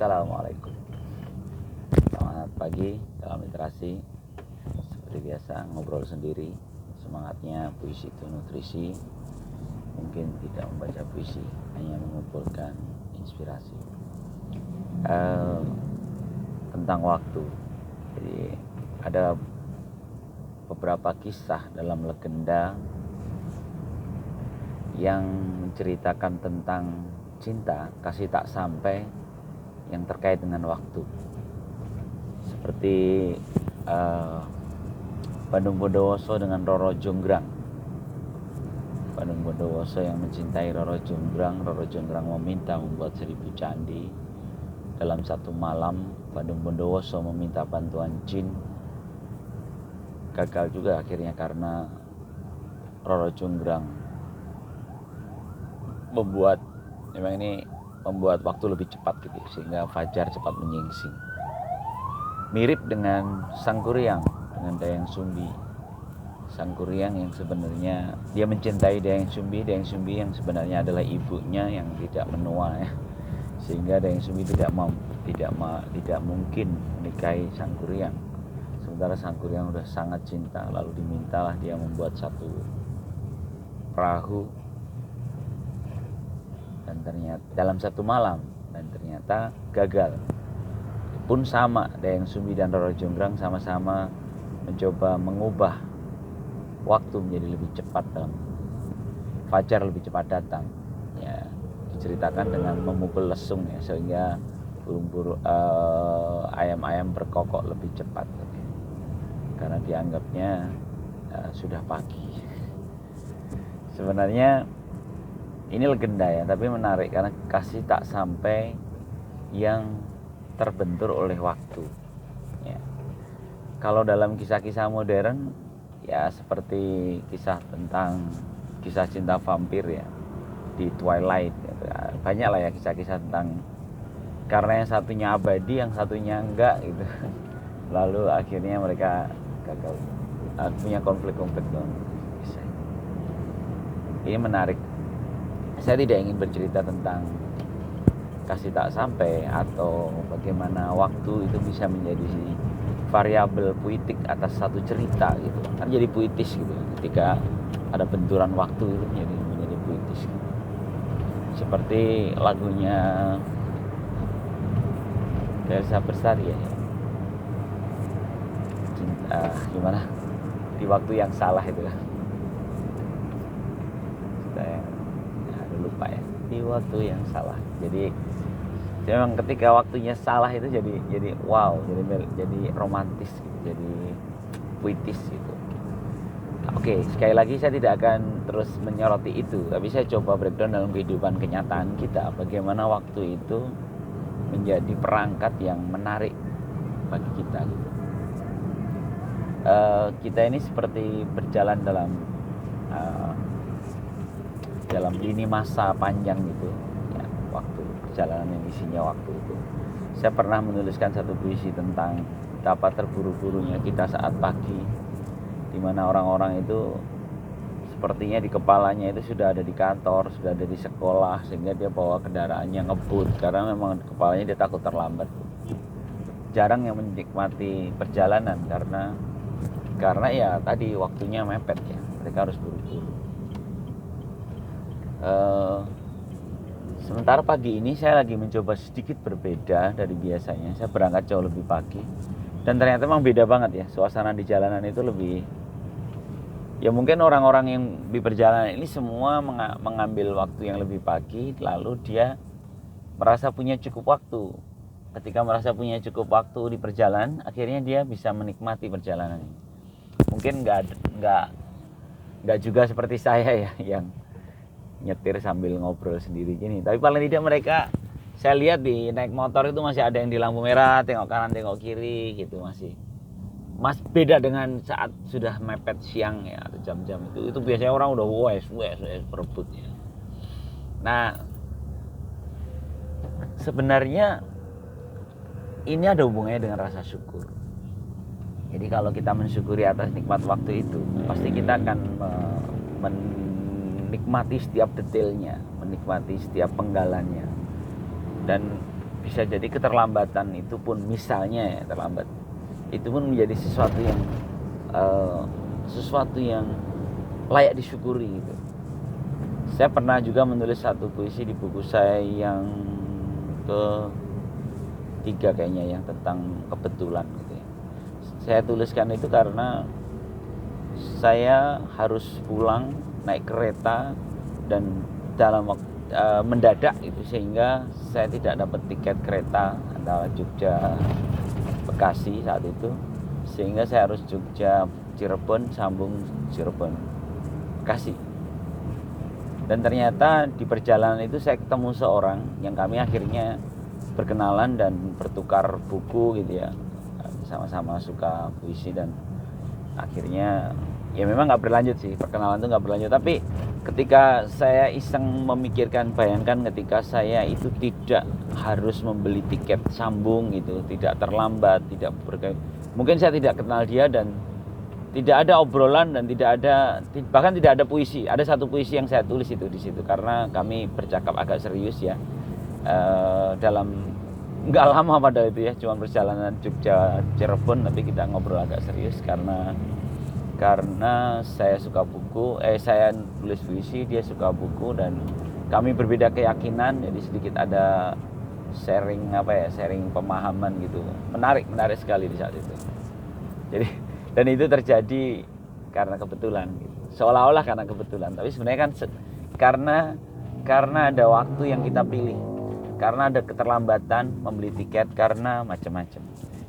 Assalamualaikum. Selamat pagi dalam literasi. Seperti biasa ngobrol sendiri. Semangatnya puisi itu nutrisi. Mungkin tidak membaca puisi, hanya mengumpulkan inspirasi. Tentang waktu. Jadi ada beberapa kisah dalam legenda yang menceritakan tentang cinta, kasih tak sampai yang terkait dengan waktu. Seperti Bandung Bondowoso dengan Roro Jonggrang. Bandung Bondowoso yang mencintai Roro Jonggrang. Roro Jonggrang meminta membuat 1000 candi. Dalam satu malam Bandung Bondowoso meminta bantuan jin. Gagal juga akhirnya karena Roro Jonggrang membuat waktu lebih cepat gitu, sehingga fajar cepat menyingsing. Mirip dengan Sang Kuryang dengan Dayang Sumbi. Sang Kuryang yang sebenarnya dia mencintai Dayang Sumbi yang sebenarnya adalah ibunya yang tidak menua ya. Sehingga Dayang Sumbi tidak mungkin menikahi Sang Kuryang. Sementara Sang Kuryang sudah sangat cinta, lalu dimintalah dia membuat satu perahu dan ternyata dalam satu malam, dan ternyata gagal. Pun sama, Dayang Sumbi dan Roro Jonggrang sama-sama mencoba mengubah waktu menjadi lebih cepat, dalam fajar lebih cepat datang ya, diceritakan dengan memukul lesung ya, sehingga ayam-ayam berkokok lebih cepat karena dianggapnya sudah pagi. Sebenarnya ini legenda ya, tapi menarik karena kasih tak sampai yang terbentur oleh waktu ya. Kalau dalam kisah-kisah modern ya, seperti kisah cinta vampir ya di Twilight gitu. Banyak lah ya kisah-kisah tentang, karena yang satunya abadi yang satunya enggak gitu. Lalu akhirnya mereka gagal, punya konflik-konflik dalam kisah. Ini menarik. Saya tidak ingin bercerita tentang kasih tak sampai atau bagaimana waktu itu bisa menjadi variabel puitik atas satu cerita gitu. Kan jadi puitis gitu. Ketika ada benturan waktu itu menjadi puitis gitu. Seperti lagunya Elsa Bestari ya. Cinta gimana? Di waktu yang salah itu kan. Lupa ya, di waktu yang salah. Jadi memang ketika waktunya salah itu jadi wow, jadi romantis gitu, jadi puitis gitu. Oke, sekali lagi saya tidak akan terus menyoroti itu, tapi saya coba breakdown dalam kehidupan kenyataan kita, bagaimana waktu itu menjadi perangkat yang menarik bagi kita gitu. Kita ini seperti berjalan dalam lini masa panjang gitu ya, waktu perjalanan yang isinya waktu itu. Saya pernah menuliskan satu puisi tentang betapa terburu-burunya kita saat pagi, di mana orang-orang itu sepertinya di kepalanya itu sudah ada di kantor, sudah ada di sekolah, sehingga dia bawa kendaraannya ngebut karena memang di kepalanya dia takut terlambat. Jarang yang menikmati perjalanan karena ya tadi waktunya mepet ya, mereka harus buru-buru. Sementara pagi ini saya lagi mencoba sedikit berbeda dari biasanya. Saya berangkat jauh lebih pagi dan ternyata memang beda banget ya, suasana di jalanan itu lebih ya, mungkin orang-orang yang di perjalanan ini semua mengambil waktu yang lebih pagi, lalu dia merasa punya cukup waktu. Ketika merasa punya cukup waktu di perjalanan, akhirnya dia bisa menikmati perjalanan ini. Mungkin nggak juga seperti saya ya yang nyetir sambil ngobrol sendiri gini, tapi paling tidak mereka, saya lihat di naik motor itu masih ada yang di lampu merah, tengok kanan tengok kiri gitu, masih beda dengan saat sudah mepet siang ya, atau jam-jam itu biasanya orang udah wes berebut ya. Nah, sebenarnya ini ada hubungannya dengan rasa syukur. Jadi kalau kita mensyukuri atas nikmat waktu itu, pasti kita akan menikmati setiap detailnya, menikmati setiap penggalannya. Dan bisa jadi keterlambatan itu pun misalnya ya terlambat, itu pun menjadi sesuatu yang layak disyukuri gitu. Saya pernah juga menulis satu puisi di buku saya yang ketiga kayaknya, yang tentang kebetulan gitu ya. Saya tuliskan itu karena saya harus pulang naik kereta dan dalam waktu mendadak itu, sehingga saya tidak dapat tiket kereta antara Jogja Bekasi saat itu, sehingga saya harus Jogja Cirebon sambung Cirebon Bekasi. Dan ternyata di perjalanan itu saya ketemu seorang yang kami akhirnya berkenalan dan bertukar buku gitu ya, sama-sama suka puisi, dan akhirnya ya memang nggak berlanjut sih, perkenalan itu nggak berlanjut. Tapi ketika saya iseng memikirkan, bayangkan ketika saya itu tidak harus membeli tiket sambung gitu, tidak terlambat, mungkin saya tidak kenal dia dan tidak ada obrolan dan bahkan tidak ada puisi. Ada satu puisi yang saya tulis itu di situ karena kami bercakap agak serius ya, dalam nggak lama pada itu ya, cuma perjalanan Jogja Cirebon, tapi kita ngobrol agak serius karena saya suka buku, saya tulis puisi, dia suka buku, dan kami berbeda keyakinan, jadi sedikit ada sharing pemahaman gitu. Menarik sekali di saat itu. Jadi, dan itu terjadi karena kebetulan gitu. Seolah-olah karena kebetulan, tapi sebenarnya kan karena ada waktu yang kita pilih, karena ada keterlambatan membeli tiket, karena macam-macam.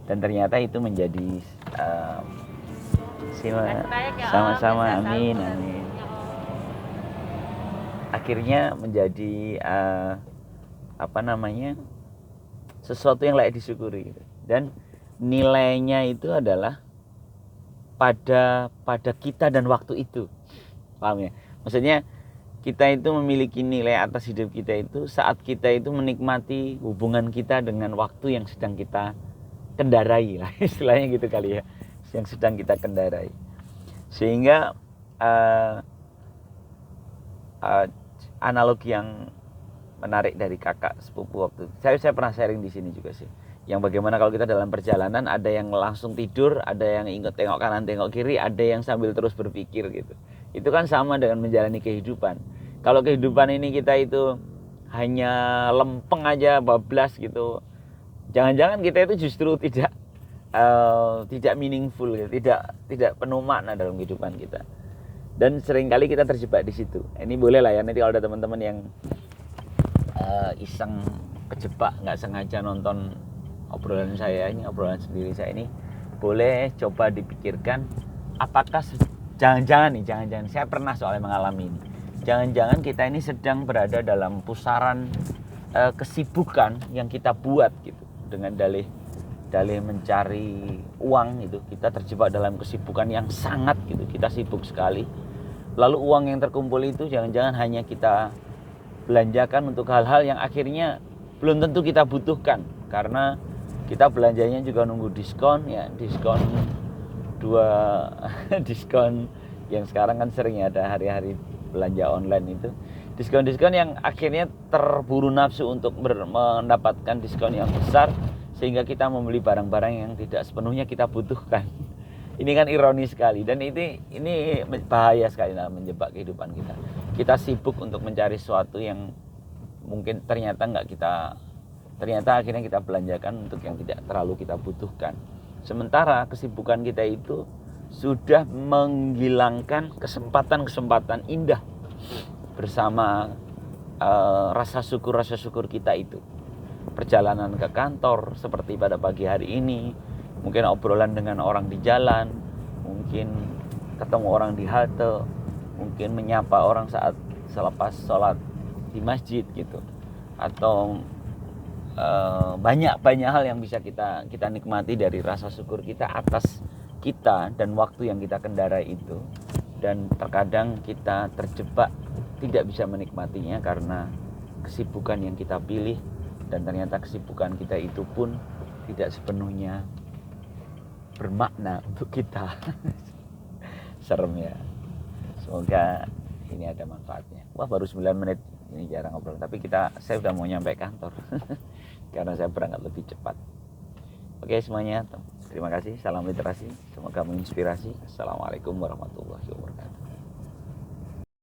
Dan ternyata itu menjadi sama-sama, amin. Akhirnya menjadi sesuatu yang layak disyukuri gitu. Dan nilainya itu adalah pada kita dan waktu itu, paham ya? Maksudnya kita itu memiliki nilai atas hidup kita itu saat kita itu menikmati hubungan kita dengan waktu yang sedang kita kendarai lah, istilahnya gitu kali ya, yang sedang kita kendarai. Sehingga analogi yang menarik dari kakak sepupu waktu saya pernah sharing di sini juga sih, yang bagaimana kalau kita dalam perjalanan ada yang langsung tidur, ada yang ingat tengok kanan tengok kiri, ada yang sambil terus berpikir gitu. Itu kan sama dengan menjalani kehidupan. Kalau kehidupan ini kita itu hanya lempeng aja, bablas gitu, jangan-jangan kita itu justru tidak meaningful gitu, tidak penuh makna dalam kehidupan kita. Dan seringkali kita terjebak di situ. Ini boleh lah ya, nanti kalau ada teman-teman yang iseng kejebak, nggak sengaja nonton obrolan sendiri saya ini, boleh coba dipikirkan, apakah jangan-jangan saya pernah soalnya mengalami ini, jangan-jangan kita ini sedang berada dalam pusaran kesibukan yang kita buat gitu, dengan dalih mencari uang gitu, kita terjebak dalam kesibukan yang sangat gitu, kita sibuk sekali, lalu uang yang terkumpul itu jangan-jangan hanya kita belanjakan untuk hal-hal yang akhirnya belum tentu kita butuhkan, karena kita belanjanya juga nunggu diskon ya, diskon yang sekarang kan sering ada hari-hari belanja online itu, diskon yang akhirnya terburu nafsu untuk mendapatkan diskon yang besar, sehingga kita membeli barang-barang yang tidak sepenuhnya kita butuhkan. Ini kan ironis sekali, dan ini bahaya sekali dalam menjebak kehidupan kita. Kita sibuk untuk mencari sesuatu yang mungkin ternyata akhirnya kita belanjakan untuk yang tidak terlalu kita butuhkan. Sementara kesibukan kita itu sudah menghilangkan kesempatan indah bersama rasa syukur kita itu. Perjalanan ke kantor seperti pada pagi hari ini, mungkin obrolan dengan orang di jalan, mungkin ketemu orang di halte, mungkin menyapa orang saat selepas sholat di masjid gitu, atau banyak hal yang bisa kita nikmati dari rasa syukur kita atas kita dan waktu yang kita kendarai itu. Dan terkadang kita terjebak tidak bisa menikmatinya karena kesibukan yang kita pilih, dan ternyata kesibukan kita itu pun tidak sepenuhnya bermakna untuk kita. Serem ya. Semoga ini ada manfaatnya. Wah, baru 9 menit, ini jarang ngobrol, tapi saya udah mau nyampe kantor. karena saya berangkat lebih cepat. Oke semuanya, terima kasih, salam literasi, semoga menginspirasi. Assalamualaikum warahmatullahi wabarakatuh.